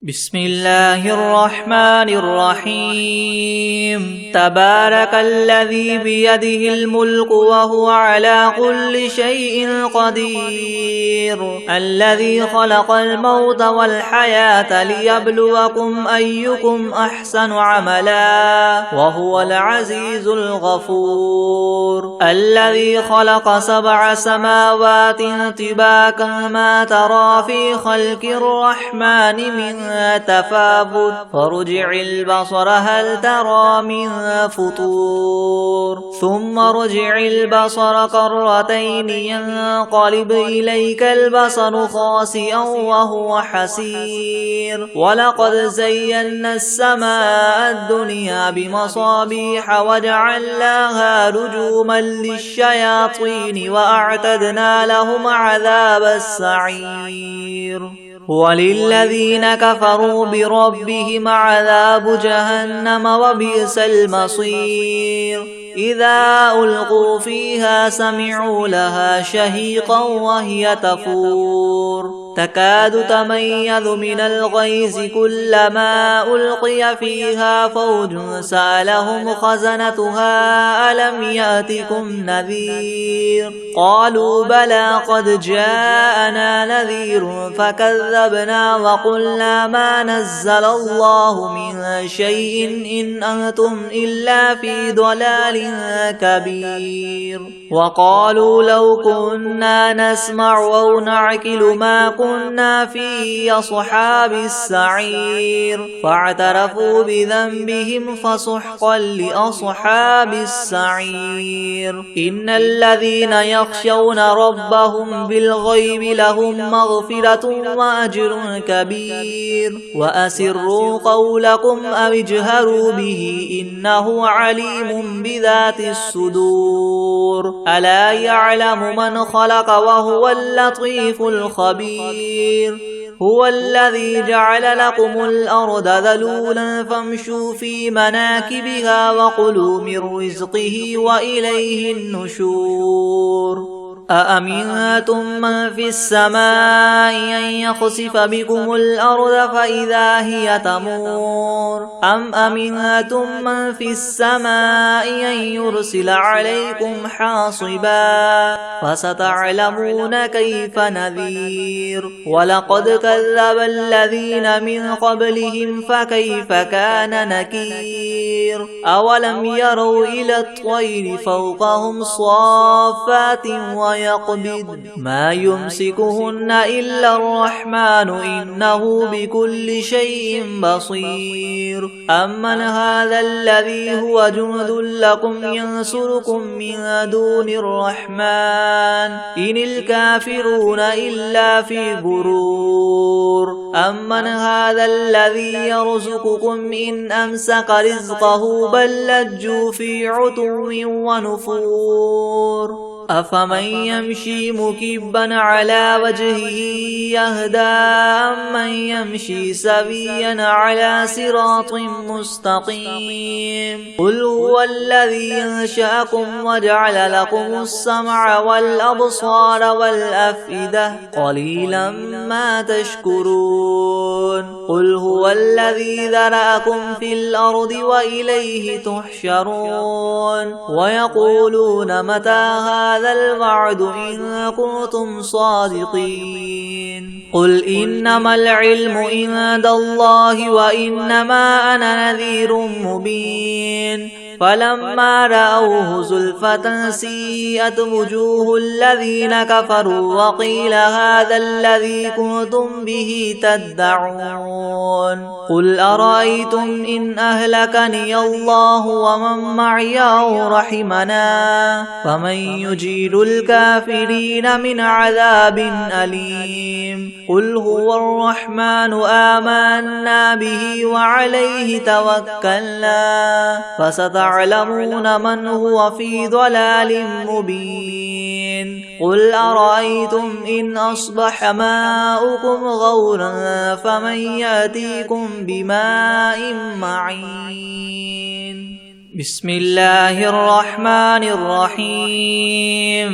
بسم الله الرحمن الرحيم تبارك الذي بيده الملك وهو على كل شيء قدير الذي خلق الموت والحياة ليبلوكم أيكم أحسن عملا وهو العزيز الغفور الذي خلق 7 سماوات طباقا ما ترى في خلق الرحمن من تفاوت فرجع البصر هل ترى من فطور ثم رجع البصر كرتين ينقلب إليك البصر خاسئا وهو حسير ولقد زينا السماء الدنيا بمصابيح وجعلناها رجوما للشياطين وأعتدنا لهم عذاب السعير وللذين كفروا بربهم عذاب جهنم وبئس المصير إذا ألقوا فيها سمعوا لها شهيقا وهي تفور تكاد تميز من الغيظ كلما ألقي فيها فوج سألهم خزنتها ألم يأتكم نذير قالوا بلى قد جاءنا نذير فكذبنا وقلنا ما نزل الله من شيء إن أنتم إلا في ضلال كبير وقالوا لو كنا نسمع أو نعقل ما كنا في أصحاب السعير فاعترفوا بذنبهم فسحقا لأصحاب السعير إن الذين يخشون ربهم بالغيب لهم مغفرة وأجر كبير وأسروا قولكم أو اجهروا به إنه عليم بذات الصدور ألا يعلم من خلق وهو اللطيف الخبير هو الذي جعل لكم الأرض ذلولا فامشوا في مناكبها وكلوا من رزقه وإليه النشور أأمنتم من في السماء أن يخسف بكم الأرض فإذا هي تمور أم أمنتم من في السماء أن يرسل عليكم حاصبا فستعلمون كيف نذير ولقد كذب الذين من قبلهم فكيف كان نكير أولم يروا إلى الطير فوقهم صافات ويقبض ما يمسكهن إلا الرحمن إنه بكل شيء بصير أمن هذا الذي هو جند لكم ينصركم من دون الرحمن إن الكافرون إلا في غرور أمن هذا الذي يرزقكم إن أمسك رزقه بل لجوا في عتو ونفور أفمن يمشي مكبا على وجهه يهدى أمن يمشي سويا على صراط مستقيم قل هو الذي أنشأكم وجعل لكم السمع والأبصار والأفئدة قليلا ما تشكرون قل هو الذي ذرأكم في الأرض وإليه تحشرون ويقولون متى هذا الوعد إن كنتم صادقين قل إنما العلم عند الله وإنما أنا نذير مبين فلما رأوه زلفة سيئت وجوه الذين كفروا وقيل هذا الذي كنتم به تدعون قل أرأيتم إن أهلكني الله ومن معي أو رحمنا فمن يجير الكافرين من عذاب أليم قل هو الرحمن آمنا به وعليه توكلنا فستعلمون من هو في ضلال مبين قل أرأيتم إن أصبح ماؤكم غورا فمن يأتيكم بماء معين بسم الله الرحمن الرحيم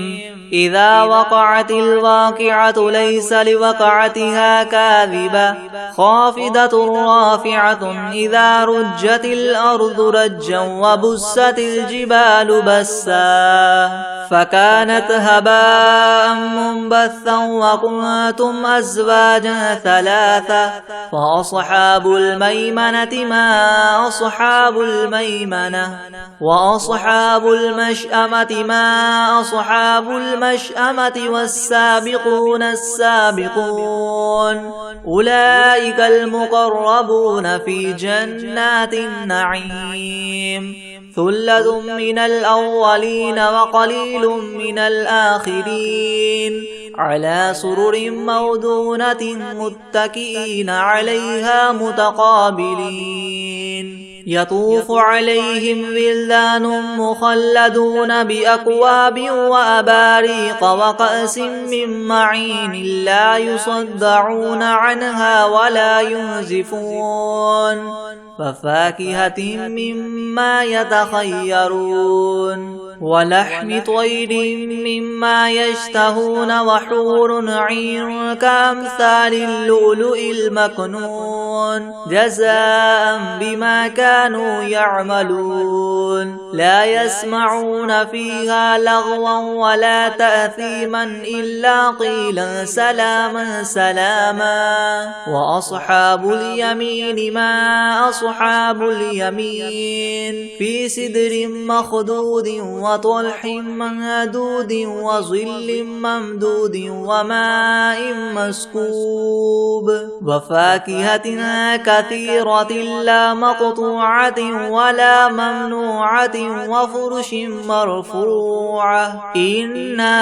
إذا وقعت الواقعة ليس لوقعتها كاذبة خافضة رافعة إذا رجت الأرض رجا وبست الجبال بسا فكانت هباء منبثا وكنتم أزواجا ثلاثة فأصحاب الميمنة ما أصحاب الميمنة وأصحاب المشأمة ما أصحاب المشأمة والسابقون السابقون أولئك المقربون في جنات النعيم ثلة من الأولين وقليل من الآخرين على سرر موضونة متكئين عليها متقابلين يطوف عليهم ولدان مخلدون بأكواب وأباريق وكأس من معين لا يصدعون عنها ولا ينزفون وفاكهة مما يتخيرون ولحم طير مما يشتهون وحور عين كأمثال اللؤلؤ المكنون جزاء بما كانوا يعملون لا يسمعون فيها لغوا ولا تأثيما إلا قيلا سلاما سلاما وأصحاب اليمين ما أصحاب اليمين في سدر مخدود وطلح منضود وظل ممدود وماء مسكوب وفاكهة كثيرة لا مقطوعة ولا ممنوعة وفرش مرفوعة إنا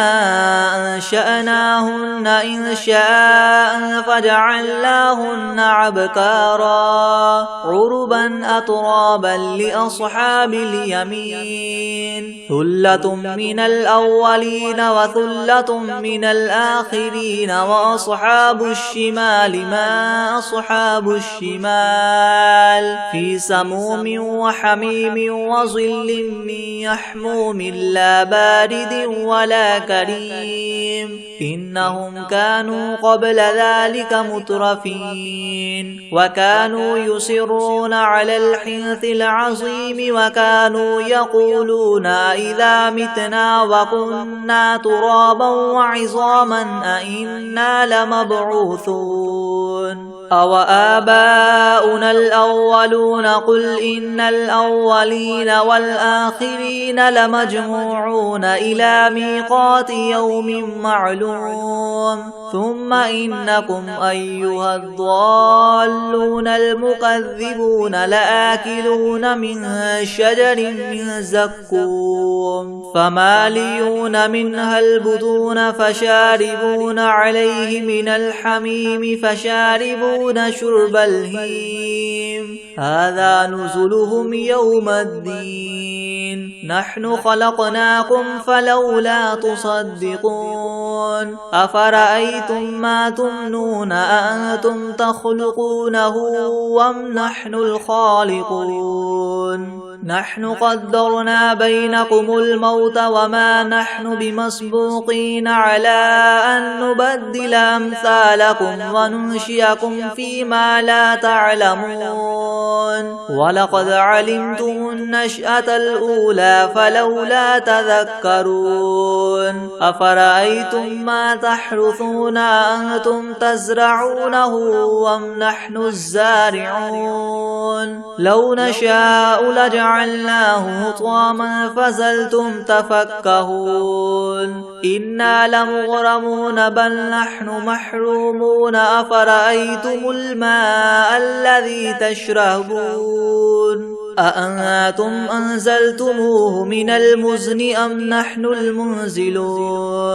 أنشأناهن إنشاء فجعلناهن أبكارا عربا أترابا لأصحاب اليمين ثلة من الأولين وثلة من الآخرين وأصحاب الشمال ما أصحاب الشمال في سموم وحميم وظل من يحموم لا بارد ولا كريم إنهم كانوا قبل ذلك مترفين وكانوا يصرون على الحنث العظيم وكانوا يقولون إذا متنا وكنا ترابا وعظاما أئنا لمبعوثون أو آباؤنا الأولون قل إن الأولين والآخرين لمجموعون إلى ميقات يوم معلوم ثم إنكم أيها الضالون المكذبون لآكلون من شجر من زقوم فماليون منها البطون فشاربون عليه من الحميم فشاربون شرب الهيم هذا نزلهم يوم الدين نحن خلقناكم فلولا تصدقون أفرأيتم ما تمنون أأنتم تخلقونه أم نحن الخالقون نحن قدرنا بينكم الموت وما نحن بمسبوقين على أن نبدل أمثالكم وننشئكم فيما لا تعلمون ولقد علمتم النشأة الأولى فلولا تذكرون أفرأيتم ما تحرثون أنتم تزرعونه أم نحن الزارعون لو نشاء لجعلناه حطاما فظلتم تفكهون إنا لمغرمون بل نحن محرومون أفرأيتم الماء الذي تشربون أأنتم أنزلتموه من المزن أم نحن المنزلون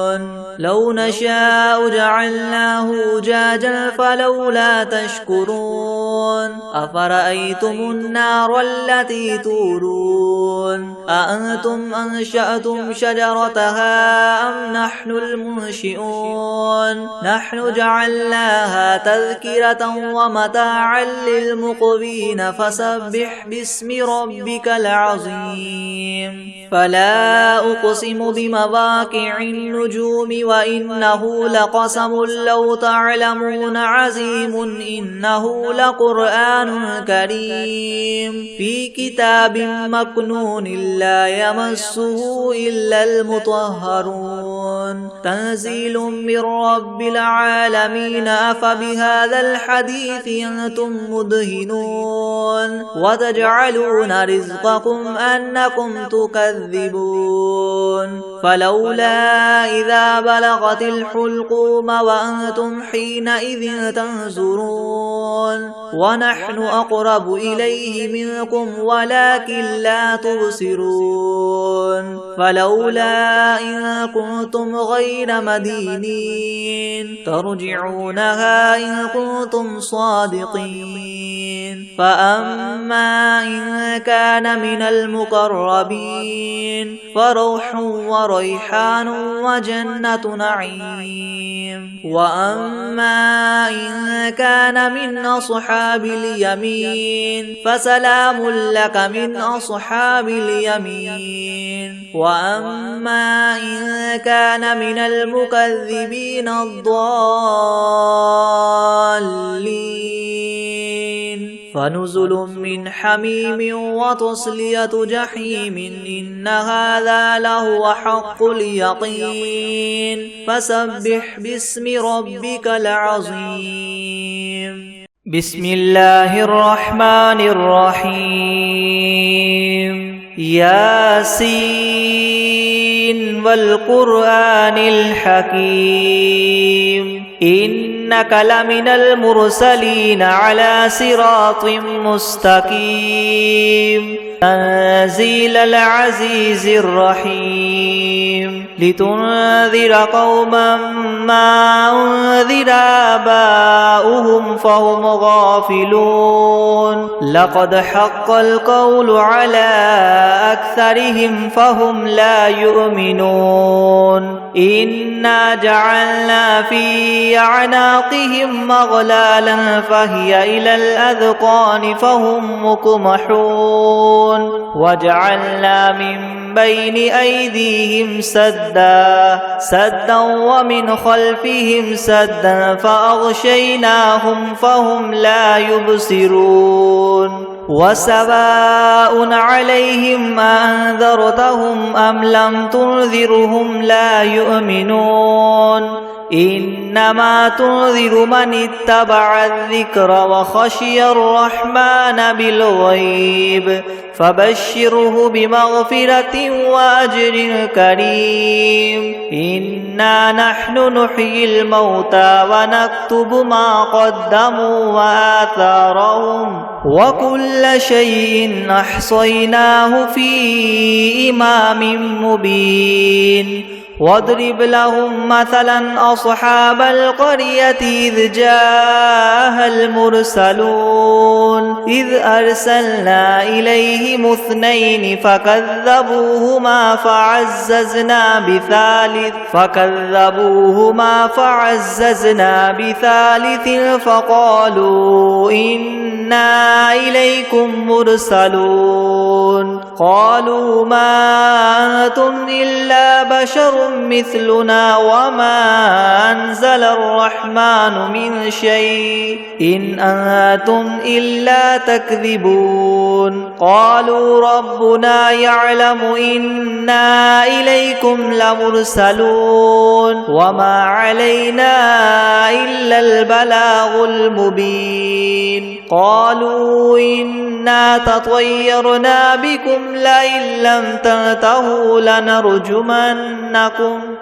لو نشاء جعلناه أجاجا فلولا تشكرون أفرأيتم النار التي تورون أأنتم أنشأتم شجرتها أم نحن المنشئون نحن جعلناها تذكرة ومتاعا للمقوين فسبح باسم باسم ربك العظيم فلا أقسم بمواقع النجوم وإنه لقسم لو تعلمون عظيم إنه لقرآن كريم في كتاب مكنون لا يمسه إلا المطهرون تنزيل من رب العالمين أفبهذا الحديث أنتم مدهنون وتجعلون رزقكم أنكم تكذبون فلولا إذا بلغت الحلقوم وأنتم حينئذ تنظرون ونحن أقرب إليه منكم ولكن لا تبصرون فلولا إن كنتم غير مدينين ترجعونها إن كنتم صادقين فأما إن كان من المقربين فروح وريحان وجنة نعيم وأما إن كان من أصحاب اليمين فسلام لك من أصحاب اليمين وأما إن كان من المكذبين الضالين فنزل من حميم وتصلية جحيم إن هذا لهو حق اليقين فسبح باسم ربك العظيم بسم الله الرحمن الرحيم ياسين والقرآن الحكيم إنك لمن المرسلين على صراط مستقيم تنزيل العزيز الرحيم لتنذر قوما ما أنذر آباؤهم فهم غافلون لقد حق القول على أكثرهم فهم لا يؤمنون إنا جعلنا في أعناقهم مغلالا فهي إلى الأذقان فهم مقمحون وجعلنا من بين أيديهم سدا ومن خلفهم سدا فأغشيناهم فهم لا يبصرون وسواء عليهم أنذرتهم أم لم تنذرهم لا يؤمنون إنما تنذر من اتبع الذكر وخشي الرحمن بالغيب فبشره بمغفرة وأجر كريم إنا نحن نحيي الموتى ونكتب ما قدموا وآثارهم وكل شيء أحصيناه في إمام مبين واضرب لهم مثلا أصحاب القرية إذ جاءها المرسلون إذ أرسلنا إليهم اثنين فكذبوهما فعززنا بثالث فقالوا إنا إليكم مرسلون قالوا ما أنتم إلا بشر مثلنا وما أنزل الرحمن من شيء إن أنتم إلا تكذبون قالوا ربنا يعلم إنا إليكم لمرسلون وما علينا إلا البلاغ المبين قالوا إنا تطيرنا بكم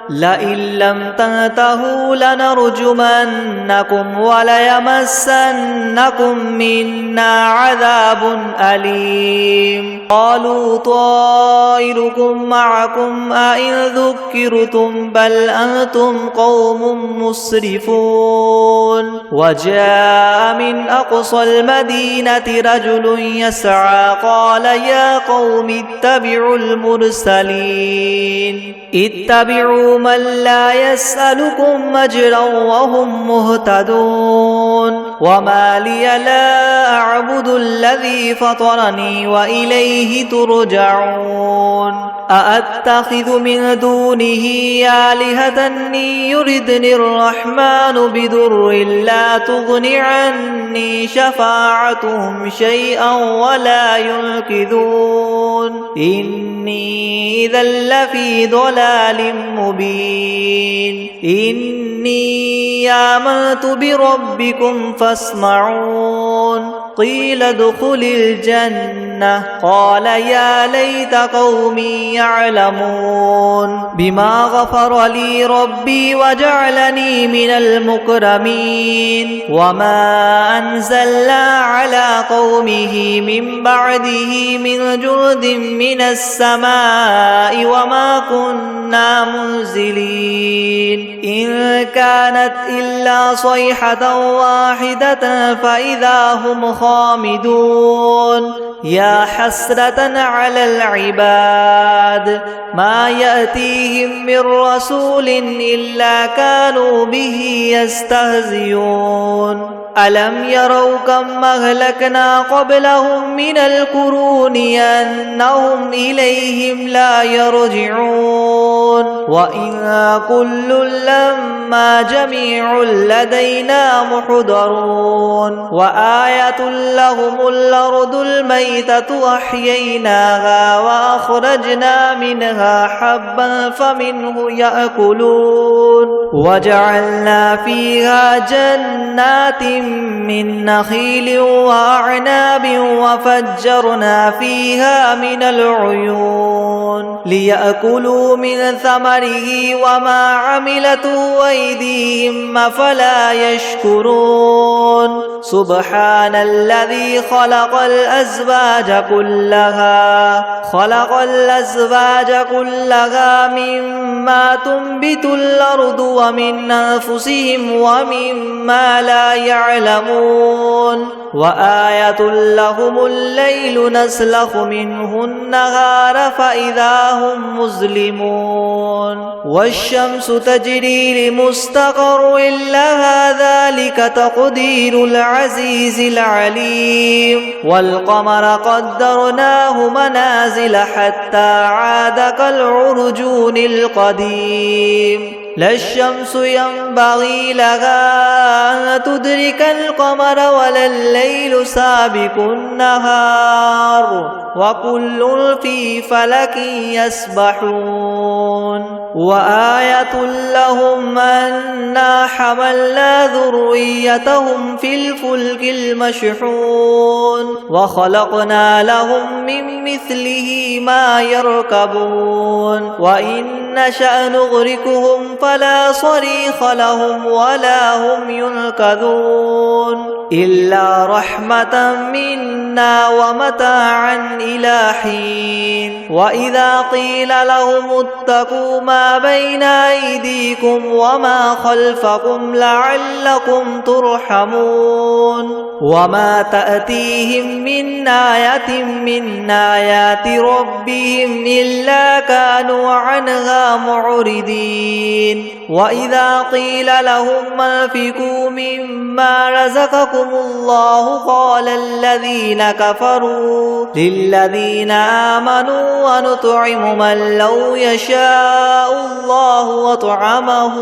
لئن لم تنتهوا لنرجمنكم وليمسنكم منا عذاب أليم قالوا طائركم معكم أئن ذكرتم بل أنتم قوم مسرفون وجاء من أقصى المدينة رجل يسعى قال يا قوم اتبعوا المرسلين اتبعوا من لا يسألكم أجرا وهم مهتدون وما لي لا أعبد أعبد الذي فطرني وإليه ترجعون أأتخذ من دونه آلهة يردني الرحمن بضر لا تغن عني شفاعتهم شيئا ولا ينقذون إني إذا لفي ضلال مبين إني آمنت بربكم فاسمعون قيل ادخل الجنة قال يا ليت قومي يعلمون بما غفر لي ربي وجعلني من المكرمين وما أنزلنا على قومه من بعده من جند من السماء وما كنا منزلين إن كانت إلا صيحة واحدة فإذا هم خامدون يا حسرة على العباد ما يأتيهم من رسول إلا كانوا به يستهزئون ألم يروا كم أهلكنا قبلهم من القرون أنهم إليهم لا يرجعون وإن كل لما جميع لدينا محضرون وآية لهم الأرض الميتة أحييناها وأخرجنا منها حبا فمنه يأكلون وجعلنا فيها جنات من نخيل وأعناب وفجرنا فيها من العيون ليأكلوا من ثمره وما عملته أيديهم أفلا يشكرون سبحان الذي خلق الأزواج كلها مما تنبت الأرض ومن أنفسهم ومما لا يعلمون وآية لهم الليل نسلخ منه النهار فإذا هم مظلمون والشمس تجري لمستقر لها ذلك تقدير العزيز العليم والقمر قدرناه منازل حتى عاد كالعرجون القديم لا الشمس ينبغي لها أن تدرك القمر ولا الليل سابق النهار وكل في فلك يسبحون وآية لهم أنا حملنا ذريتهم في الفلك المشحون وخلقنا لهم من مثله ما يركبون وإن نشأ نغرقهم فلا صريخ لهم ولا هم ينقذون إلا رحمة منا ومتاعا إلى حين وإذا قيل لهم اتقوا ما بين أيديكم وما خلفكم لعلكم ترحمون وما تأتيهم من آية من آيات ربهم إلا كانوا عنها معرضين وإذا قيل لهم أنفقوا مما رزقكم الله قال الذين كفروا للذين آمنوا ونطعم من لو يشاء الله وطعمه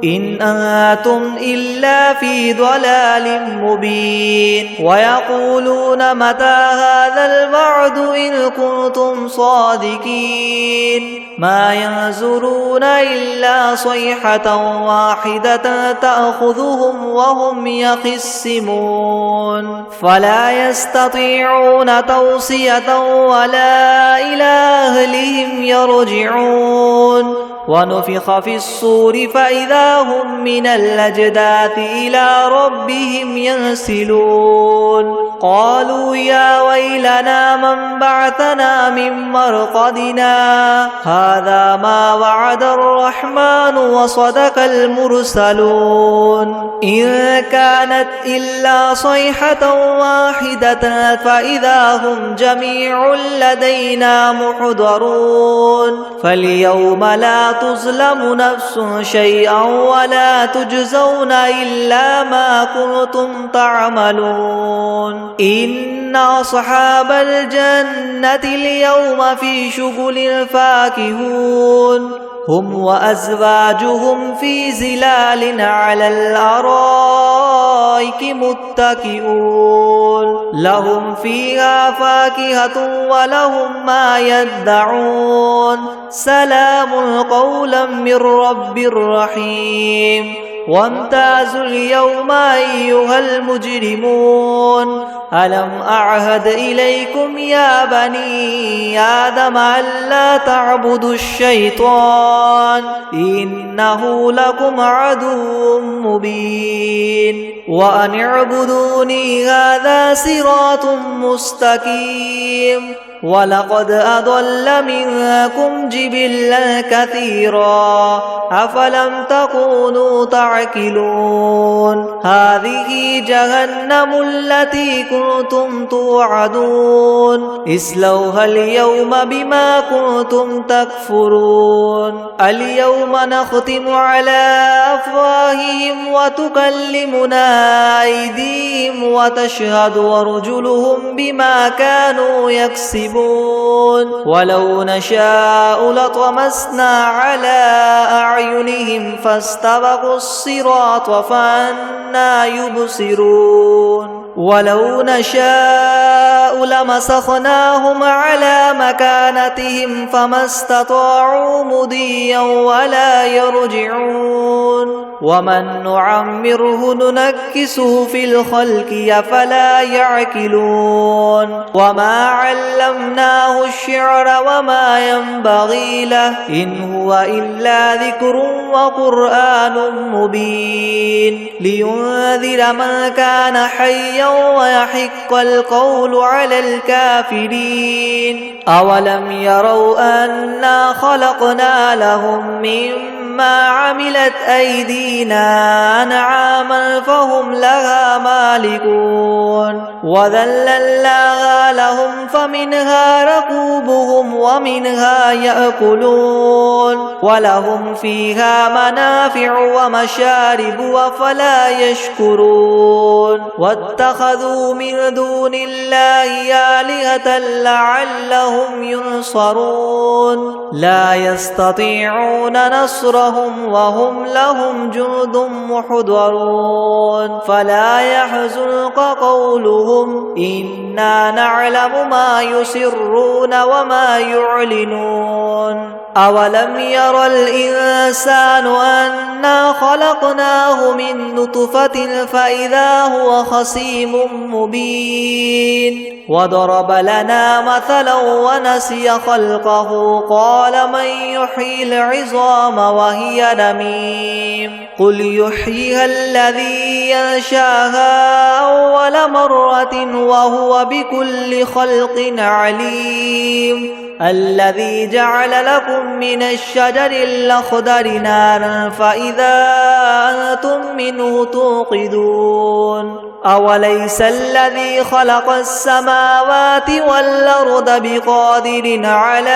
إن أنتم إلا في ضلال مبين ويقولون متى هذا الوعد إن كنتم صادقين ما ينظرون إلا صيحة واحدة تأخذهم وهم يخصمون فلا يستطيعون توصية ولا إلى أهلهم يرجعون ونفخ في الصور فإذا هم من الأجداث إلى ربهم ينسلون قالوا يا ويلنا من بعثنا من مرقدنا هذا ما وعد الرحمن وصدق المرسلون إن كانت إلا صيحة واحدة فإذا هم جميع لدينا محضرون فاليوم لا تظلم نفس شيئا ولا تجزون إلا ما كنتم تعملون إن أصحاب الجنة اليوم في شغل فاكهون هم وأزواجهم في ظلال على الأرائك متكئون لهم فيها فاكهة ولهم ما يدعون سلام قولا من رب رحيم وامتازوا اليوم أيها المجرمون ألم أعهد إليكم يا بني آدم ألا تعبدوا الشيطان إنه لكم عدو مبين وأن اعبدوني هذا صراط مستقيم ولقد أضل منكم جبلا كثيرا أفلم تكونوا تعقلون هذه جهنم التي كنتم توعدون اصلوها اليوم بما كنتم تكفرون اليوم نختم على أفواههم وتكلمنا أيديهم وتشهد أرجلهم بما كانوا يكسبون ولو نشاء لطمسنا على أعينهم فاستبقوا الصراط فأنى يبصرون ولو نشاء لمسخناهم على مكانتهم فما استطاعوا مضيا ولا يرجعون ومن نعمره ننكسه في الخلق أفلا يعقلون وما علمناه الشعر وما ينبغي له إن هو إلا ذكر وقرآن مبين لينذر من كان حيا ويحق القول على الكافرين أولم يروا أنا خلقنا لهم مما عملت أيدينا أنعاما فهم لها مالكون وذللناها لهم فمنها ركوبهم ومنها يأكلون ولهم فيها منافع ومشارب وفلا يشكرون واتخذوا من دون الله آلهة لعلهم ينصرون لا يستطيعون نصرهم وهم لهم جند محضرون فلا يحزنك قولهم إنا نعلم ما يسرون وما يعلنون أولم ير الإنسان أنا خلقناه من نطفة فإذا هو خصيم مبين وضرب لنا مثلا ونسي خلقه قال من يحيي العظام وهي رميم قل يحييها الذي ينشاها أول مرة وهو بكل خلق عليم الذي جعل لكم من الشجر الأخضر نارا فإذا أنتم منه توقدون أوليس الذي خلق السماوات والأرض بقادر على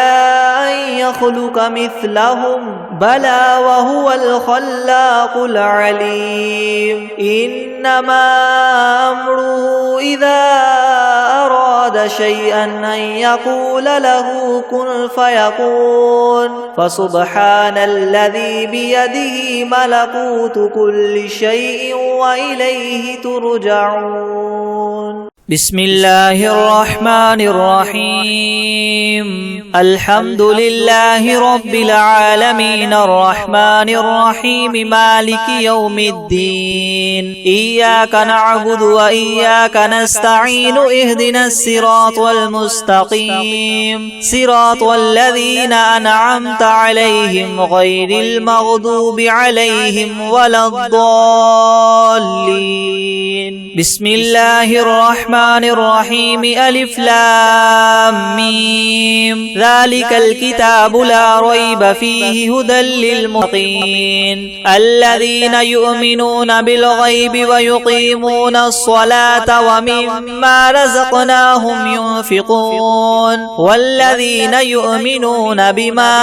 أن يخلق مثلهم بلى وهو الخلاق العليم إنما أمره إذا أراد شيئا أن يقول له كن فيكون فسبحان الذي بيده ملكوت كل شيء وإليه ترجعون بسم الله الرحمن الرحيم الحمد لله رب العالمين الرحمن الرحيم مالك يوم الدين إياك نعبد وإياك نستعين اهدنا الصراط المستقيم صراط الذين أنعمت عليهم غير المغضوب عليهم ولا الضالين بسم الله الرحمن الرحيم ألف لام ميم ذلك الكتاب لا ريب فيه هدى للمتقين الذين يؤمنون بالغيب ويقيمون الصلاة ومما رزقناهم ينفقون والذين يؤمنون بما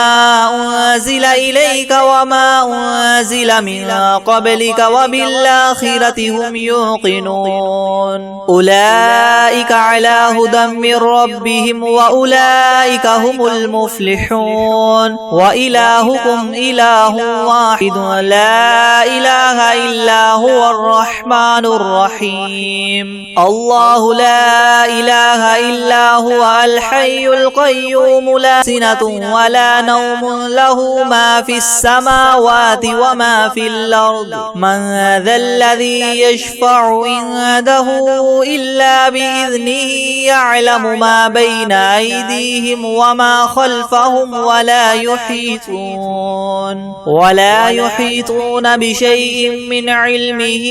أنزل إليك وما أنزل من قبلك وبالآخرة هم يوقنون أولئك أولئك على هدى من ربهم وأولئك هم المفلحون وإلهكم إله واحد لا إله إلا هو الرحمن الرحيم الله لا إله إلا هو الحي القيوم لا سنة ولا نوم له ما في السماوات وما في الأرض من ذا الذي يشفع عنده إلا بإذنه يعلم ما بين أيديهم وما خلفهم ولا يحيطون بشيء من علمه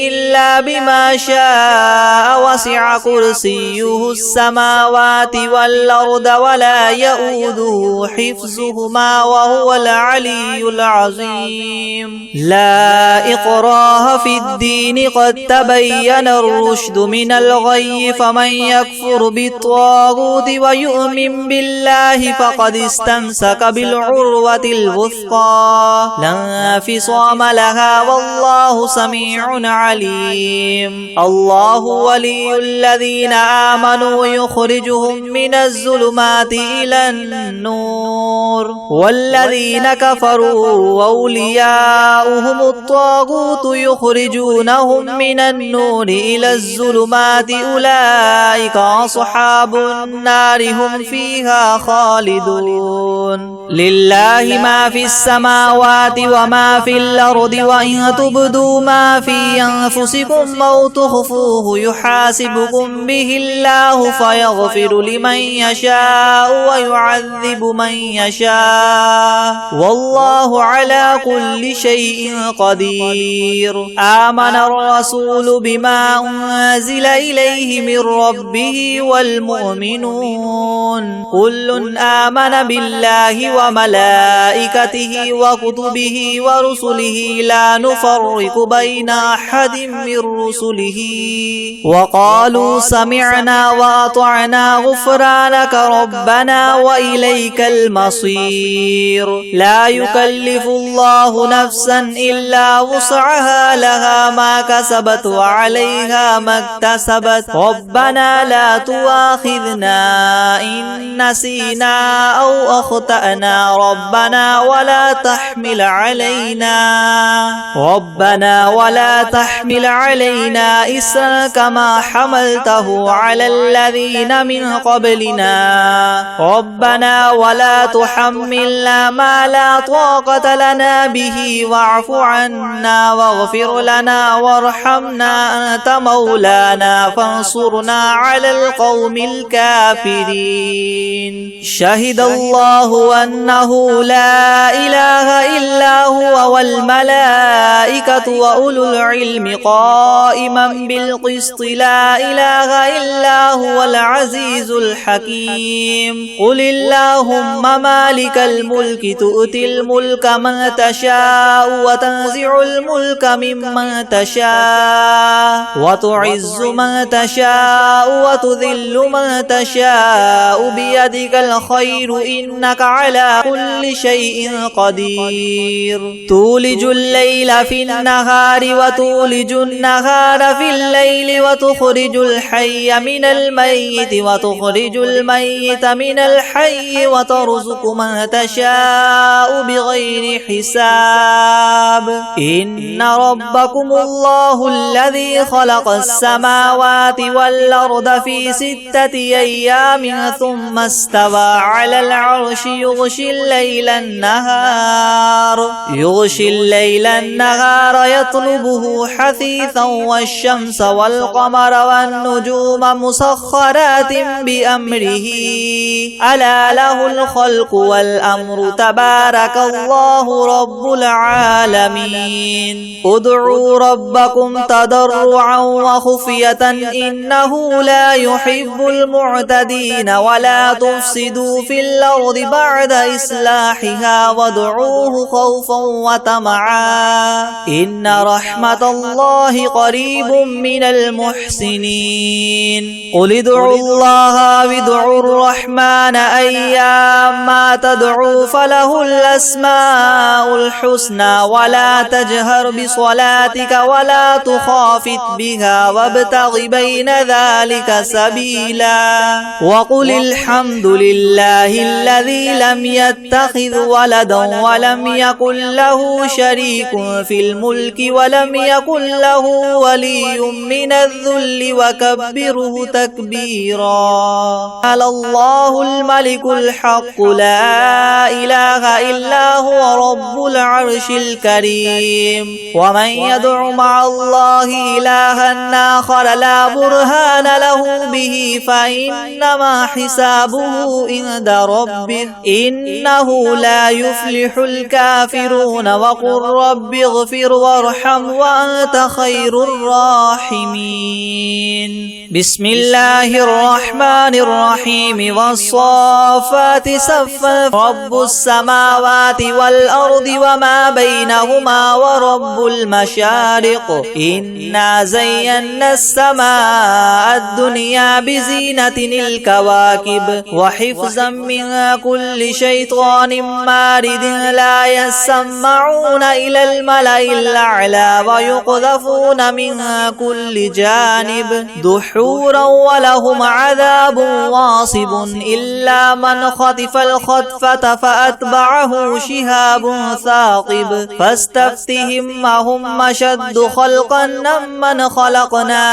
إلا بما شاء وسع كرسيه السماوات والأرض ولا يؤوده حفظهما وهو العلي العظيم لا إكراه في الدين قد تبين الرشد من الغي فمن يكفر بالطاغوت ويؤمن بالله فقد استمسك بالعروة الوثقى لا انفصام لها والله سميع عليم الله ولي الذين آمنوا يخرجهم من الظلمات إلى النور والذين كفروا أولياؤهم الطاغوت يخرجونهم من النور إلى الظلمات أولئك أصحاب النار هم فيها خالدون لله ما في السماوات وما في الأرض وإن تبدوا ما في أنفسكم أو تخفوه يحاسبكم به الله فيغفر لمن يشاء ويعذب من يشاء والله على كل شيء قدير آمن الرسول بما أنزل إليه من ربه والمؤمنون كل آمن بالله وملائكته وكتبه ورسله لا نفرق بين أحد من رسله وقالوا سمعنا وأطعنا غفرانك ربنا وإليك المصير لا يكلف الله نفسا إلا وسعها لها ما كسبت وعليها ما اكتسبت ربنا لا تؤاخذنا إن نسينا أو أخطأنا ربنا ولا تحمل علينا إسرا كما حملته على الذين من قبلنا ربنا ولا تحملنا ما لا طاقة لنا به واعف عنا واغفر لنا وارحمنا أنت مولانا فانصرنا على القوم الكافرين شهد الله أنه لا إله إلا هو والملائكة وأولو العلم قائما بالقسط لا إله إلا هو العزيز الحكيم قل اللهم مالك الملك تؤتي الملك من تشاء وتنزع الملك ممن تشاء وتعز من تشاء وتذل من تشاء بيدك الخير إنك على كل شيء قدير تولج الليل في النهار وتولج النهار في الليل وتخرج الحي من الميت وتخرج الميت من الحي وترزق من تشاء بغير حساب إن ربكم الله الذي خلق السماوات والأرض في 6 أيام ثم استوى على العرش يغشي الليل النهار يطلبه حثيثا والشمس والقمر والنجوم مسخرات بأمره ألا له الخلق والأمر تبارك الله رب العالمين ادعوا ربكم تضرعا وخفية إنه لا يحب المعتدين ولا تفسدوا في الأرض بعد إصلاحها وادعوه خوفا وطمعا إن رحمة الله قريب من المحسنين قل ادعوا الله وادعوا الرحمن أيما تدعوا فله الأسماء الحسنى ولا تجهر بصلاتك ولا تخافت بها وابتغ بين ذلك سبيلا وقل الحمد لله الذي لم يتخذ ولدا ولم يكن له شريك في الملك ولم يكن له ولي من الذل وكبره تكبيرا. على الله الملك الحق لا إله إلا هو رب العرش الكريم. ومن يدع مع الله إلها آخر لا برهان له به فإنما حسابه عند ربه إنه لا يفلح الكافرون. وقل رب اغفر وارحم وأنت خير الراحمين. بسم الله الرحمن الرحيم والصافات صفا رب السماوات والأرض وما بينهما ورب المشارق إنا زينا السماء الدنيا بزينة الكواكب وحفظا من كل شيطان مارد لا يسمعون إلى الملأ الأعلى ويقذفون من كل جانب دحورا ولهم عذاب واصب إلا من خطف الخطفة فأتبعه شهاب ثاقب فاستفتهم أهم أشد خلقا ممن خلقنا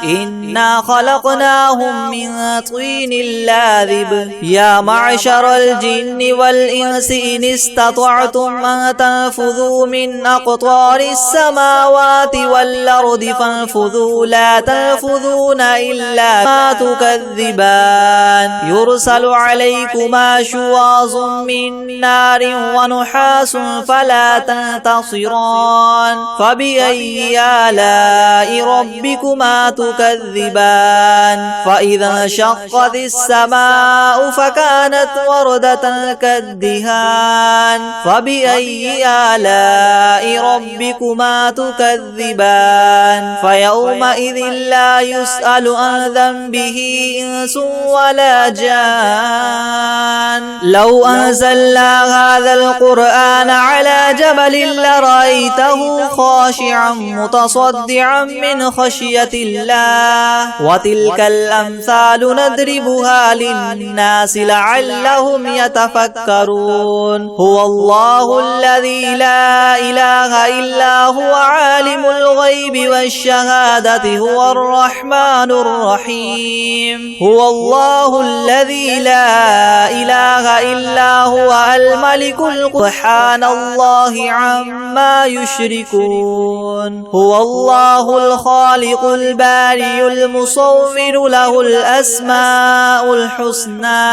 إنا خلقناهم من طين لاذب. يا معشر الجن والإنس إن استطعتم أن تنفذوا من أقطار السماوات والأرض فانفذوا لا تنفذون إلا ما تكذبان. يرسل عليكما شواظ من نار ونحاس فلا تنتصران. فبأي آلاء ربكما تكذبان. فإذا انشقت السماء فكانت وردة كالدهان. فبأي آلاء ربكما تكذبان. فيومئذ لا يسأل عن ذنبه إنس ولا جان. لو أنزلنا هذا القرآن على جبل لرأيته خاشعا متصدعا من خشية الله. وتلك الأمثال نضربها للناس لعلهم يتفكرون. هو الله الذي لا إله إلا هو عالم الغيب والشهادة هو الرحمن الرحيم. هو الله الذي لا إله إلا هو الملك سبحان الله عما يشركون. هو الله الخالق البارئ المصور له الأسماء الحسنى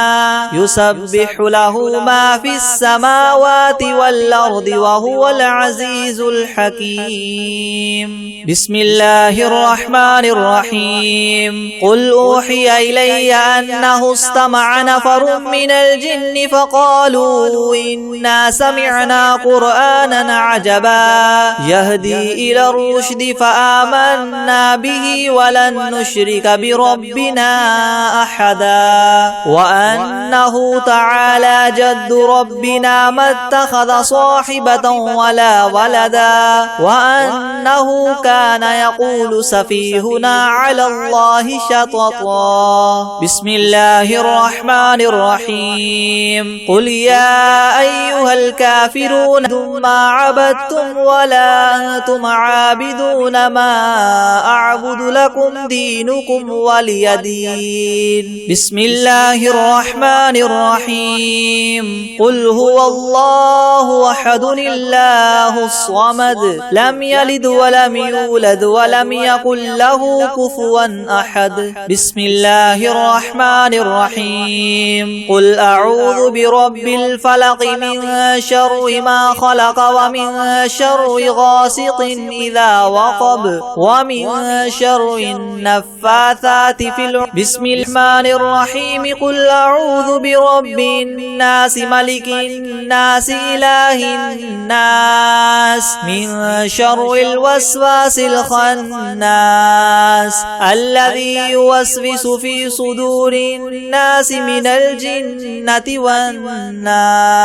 يسبح له ما في السماوات والأرض وهو العزيز الحكيم. بسم الله الرحمن الرحيم. قل أوحي إلي أنه استمع نفر من الجن فقالوا إنا سمعنا قرآنا عجبا يهدي إلى الرشد فآمنا به ولن نشرك بربنا أحدا. وأنه تعالى جد ربنا ما اتخذ صاحبة ولا ولدا. وأنه كان يقول سفيهنا على الله شططا. بسم الله الرحمن الرحيم. قل يا أيها الكافرون ما عبدتم ولا أنتم عابدون ما أعبد لكم دينكم ولي دين. بسم الله الرحمن الرحيم. قل هو الله أحد الله الصمد لم يلد ولم يولد ولم يكن له كفوا أحد. بسم الله الرحمن الرحيم. قل أعوذ برب الفلق من شر ما خلق ومن شر غاسق إذا وقب ومن شر النفاثات النفاثات في العقد. بسم الرحمن الرحيم. قل أعوذ برب الناس ملك الناس إله الناس من شر الوسواس الخناس الذي يوسوس في صدور الناس من الجنة والناس.